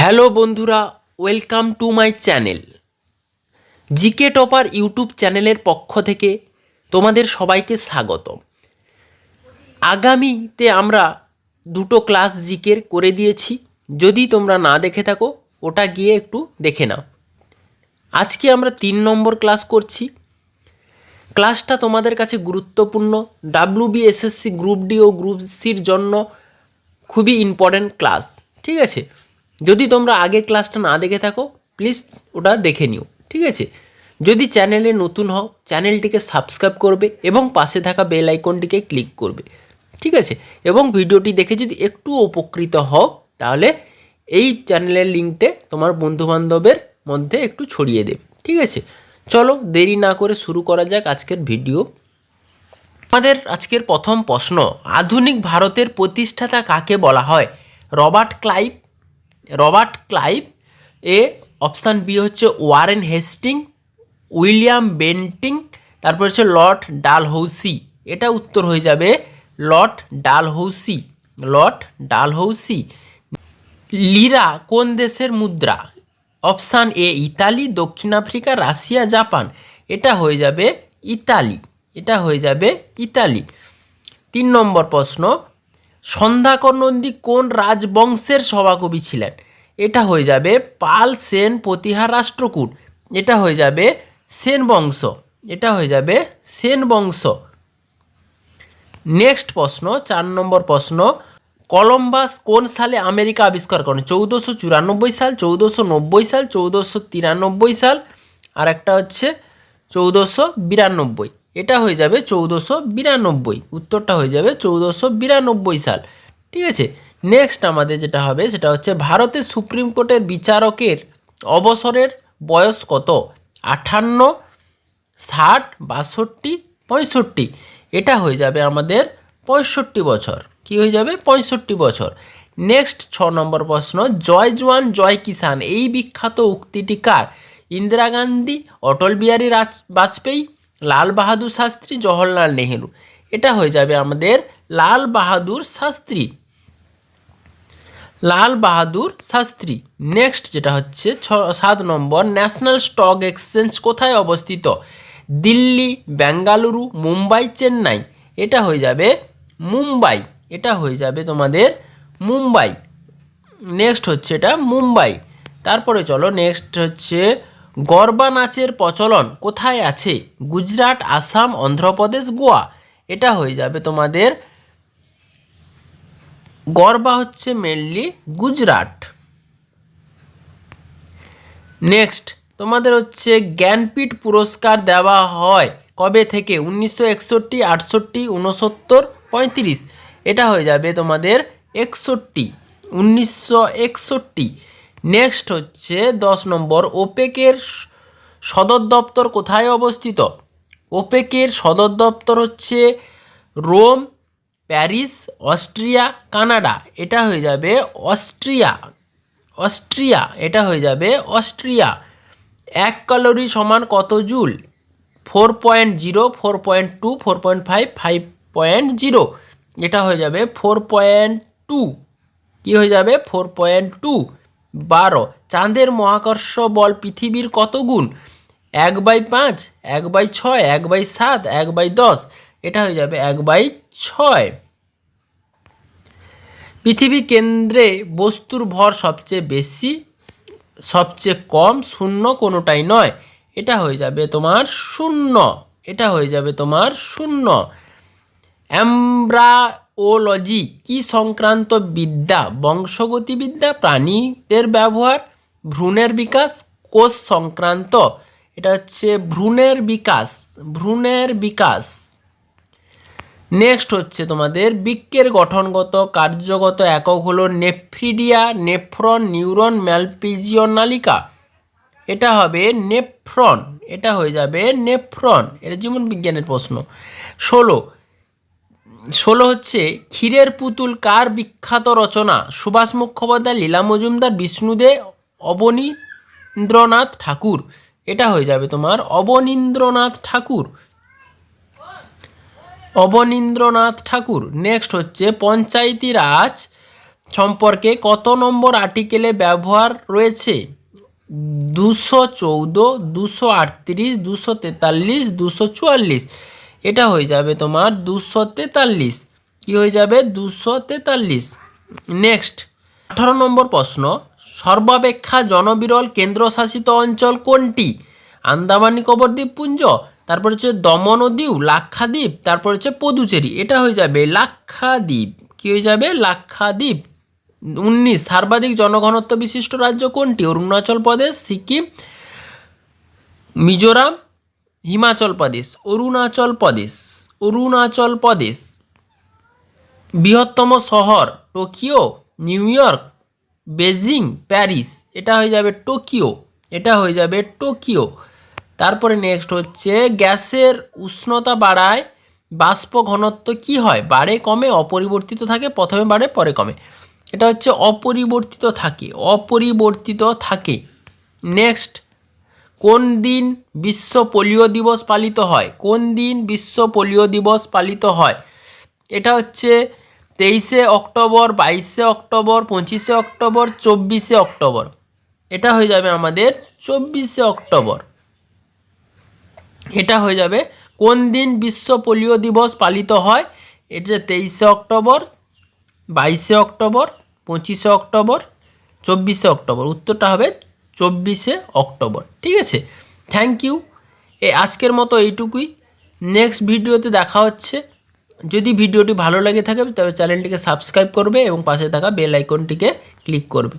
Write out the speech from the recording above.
Hello বন্ধুরা, welcome to my channel. GK topper YouTube চ্যানেলের পক্ষ থেকে তোমাদের সবাইকে স্বাগত। আগামীতে আমরা দুটো ক্লাস জিকের করে দিয়েছি, যদি তোমরা না দেখে থাকো ওটা গিয়ে একটু দেখে নাও। আজকে আমরা 3 নম্বর ক্লাস করছি। ক্লাসটা তোমাদের কাছে গুরুত্বপূর্ণ, ডাব্লিউবিএসএসসি গ্রুপ ডি ও গ্রুপ সির জন্য খুবই ইম্পর্ট্যান্ট ক্লাস, ঠিক আছে? যদি তোমরা আগে ক্লাসটা না দেখে থাকো প্লিজ ওটা দেখে নিও, ঠিক আছে? যদি চ্যানেলে নতুন হও চ্যানেলটিকে সাবস্ক্রাইব করবে এবং পাশে থাকা বেল আইকনটিকে ক্লিক করবে, ঠিক আছে? এবং ভিডিওটি দেখে যদি একটু উপকৃত হও তাহলে এই চ্যানেলের লিঙ্কটা তোমার বন্ধুবান্ধবের মধ্যে একটু ছড়িয়ে দেবে, ঠিক আছে? চলো দেরি না করে শুরু করা যাক আজকের ভিডিও। আমাদের আজকের প্রথম প্রশ্ন, আধুনিক ভারতের প্রতিষ্ঠাতা কাকে বলা হয়? Robert Clive, A option B হচ্ছে ওয়ারেন হেস্টিং, উইলিয়াম বেন্টিং, তারপর হচ্ছে লর্ড ডালহৌসি। এটা উত্তর হয়ে যাবে লর্ড ডালহৌসি। লিরা কোন দেশের মুদ্রা? অপশান এ ইতালি, দক্ষিণ আফ্রিকা, রাশিয়া, জাপান। এটা হয়ে যাবে ইতালি। 3 নম্বর প্রশ্ন, সন্ধ্যাকর নন্দী কোন রাজবংশের সভাকবি ছিলেন? এটা হয়ে যাবে পাল, সেন, প্রতিহার, রাষ্ট্রকূট। এটা হয়ে যাবে সেন বংশ। নেক্সট প্রশ্ন, 4 নম্বর প্রশ্ন, কলম্বাস কোন সালে আমেরিকা আবিষ্কার করেন? 1494 সাল, 1490 সাল, 1493 সাল, আর একটা হচ্ছে 1492। এটা হয়ে যাবে 1492, উত্তরটা হয়ে যাবে 1492 সাল, ঠিক আছে? নেক্সট আমাদের যেটা হবে সেটা হচ্ছে ভারতের সুপ্রিম কোর্টের বিচারকের অবসরের বয়স কত? 58, 60, 62, 65। এটা হয়ে যাবে আমাদের 65 বছর। কি হয়ে যাবে? 65 বছর। নেক্সট 6 নম্বর প্রশ্ন, জয় জওয়ান জয় কিষান এই বিখ্যাত উক্তিটি কার? ইন্দিরা গান্ধী, অটল বিহারী বাজপেয়ী, লাল বাহাদুর শাস্ত্রী, জওহরলাল নেহেরু। এটা হয়ে যাবে আমাদের লাল বাহাদুর শাস্ত্রী। নেক্সট যেটা হচ্ছে 7 নম্বর, ন্যাশনাল স্টক এক্সচেঞ্জ কোথায় অবস্থিত? দিল্লি, বেঙ্গালুরু, মুম্বাই, চেন্নাই। এটা হয়ে যাবে তোমাদের মুম্বাই। নেক্সট হচ্ছে এটা মুম্বাই। তারপরে চলো নেক্সট হচ্ছে গরবা নাচের প্রচলন কোথায় আছে? গুজরাট, আসাম, অন্ধ্রপ্রদেশ, গোয়া। এটা হয়ে যাবে তোমাদের গরবা হচ্ছে মেনলি গুজরাট। নেক্সট তোমাদের হচ্ছে জ্ঞানপীঠ পুরস্কার দেওয়া হয় কবে থেকে? 1961, 68, 69, 35। এটা হয়ে যাবে তোমাদের 1961। নেক্সট হচ্ছে 10 নম্বর, ওপেকের সদর দপ্তর কোথায় অবস্থিত? ওপেকের সদর দপ্তর হচ্ছে রোম, প্যারিস, অস্ট্রিয়া, কানাডা। এটা হয়ে যাবে অস্ট্রিয়া। এটা হয়ে যাবে অস্ট্রিয়া। 1 ক্যালোরি সমান কত জুল? 4.0, 4.2, 4.5, 5.0। এটা হয়ে যাবে 4.2। কি হয়ে যাবে? 4.2। 12, চাঁদের মহাকর্ষ বল পৃথিবীর কত গুণ? 1/5, 1/6, 1/7, 1/10। এটা হয়ে যাবে 1/6। পৃথিবী কেন্দ্রে বস্তুর ভর সবচেয়ে বেশি, সবচেয়ে কম, শূন্য, কোনোটাই নয়। এটা হয়ে যাবে তোমার শূন্য। এমব্রায়োলজি কি সংক্রান্ত বিদ্যা? বংশগতিবিদ্যা, প্রাণীদের ব্যবহার, ভ্রূণের বিকাশ, কোষ সংক্রান্ত। এটা হচ্ছে ভ্রূণের বিকাশ। নেক্সট হচ্ছে তোমাদের বৃক্কের গঠনগত কার্যগত একক হলো নেফ্রিডিয়া, নেফ্রন, নিউরন, ম্যালপিজিয়ন, নালিকা। এটা হবে নেফ্রন। এটা হয়ে যাবে নেফ্রন। এটা জীবন বিজ্ঞানের প্রশ্ন। 16 হচ্ছে ক্ষীরের পুতুল কার বিখ্যাত রচনা? সুভাষ মুখোপাধ্যায়, লীলা মজুমদার, বিষ্ণুদে, অবনীন্দ্রনাথ ঠাকুর। এটা হয়ে যাবে তোমার অবনীন্দ্রনাথ ঠাকুর। নেক্সট হচ্ছে পঞ্চায়েতি রাজ সম্পর্কে কত নম্বর আর্টিকেলে ব্যবহার রয়েছে? 214, 238, 243, 244। এটা হয়ে যাবে তোমার 243। কি হয়ে যাবে? 243। নেক্সট 18 নম্বর প্রশ্ন, সর্বাপেক্ষা জনবিরল কেন্দ্রশাসিত অঞ্চল কোনটি? আন্দামান নিকোবর দ্বীপপুঞ্জ, তারপর হচ্ছে দমন ও দিউ, লাক্ষাদ্বীপ, তারপর হচ্ছে পদুচেরি। এটা হয়ে যাবে লাক্ষাদ্বীপ। কি হয়ে যাবে? লাক্ষাদ্বীপ। 19 সর্বাধিক জনঘনত্ব বিশিষ্ট রাজ্য কোনটি? অরুণাচল প্রদেশ, সিকিম, মিজোরাম, হিমাচল প্রদেশ। অরুণাচল প্রদেশ। অরুণাচল প্রদেশ। বৃহত্তম শহর Tokyo, new York, Beijing, Paris. এটা হয়ে যাবে টোকিও। এটা হয়ে যাবে টোকিও। তারপরে নেক্সট হচ্ছে গ্যাসের উষ্ণতা বাড়ায় বাষ্প ঘনত্ব কি হয়? বাড়ে, কমে, অপরিবর্তিত থাকে? প্রথমে বাড়ে পরে কমে। এটা হচ্ছে অপরিবর্তিত থাকে। অপরিবর্তিত থাকে। নেক্সট, কোন দিন বিশ্ব পোলিও দিবস পালিত হয়? কোন দিন বিশ্ব পোলিও দিবস পালিত হয়? এটা হচ্ছে 23শে অক্টোবর, 22শে অক্টোবর, 25শে অক্টোবর, 24শে অক্টোবর। এটা হয়ে যাবে আমাদের 24শে অক্টোবর। এটা হয়ে যাবে কোন দিন বিশ্ব পোলিও দিবস পালিত হয়? এটা 23শে অক্টোবর, 22শে অক্টোবর, 25শে অক্টোবর, 24শে অক্টোবর। উত্তরটা হবে 24শে অক্টোবর। ঠিক আছে, থ্যাংক ইউ। আজকের মতো এইটুকুই। নেক্সট ভিডিওতে দেখা হচ্ছে। যদি ভিডিওটি ভালো লাগে থাকে তবে চ্যানেলটিকে সাবস্ক্রাইব করবে এবং পাশে থাকা বেল আইকনটিকে ক্লিক করবে।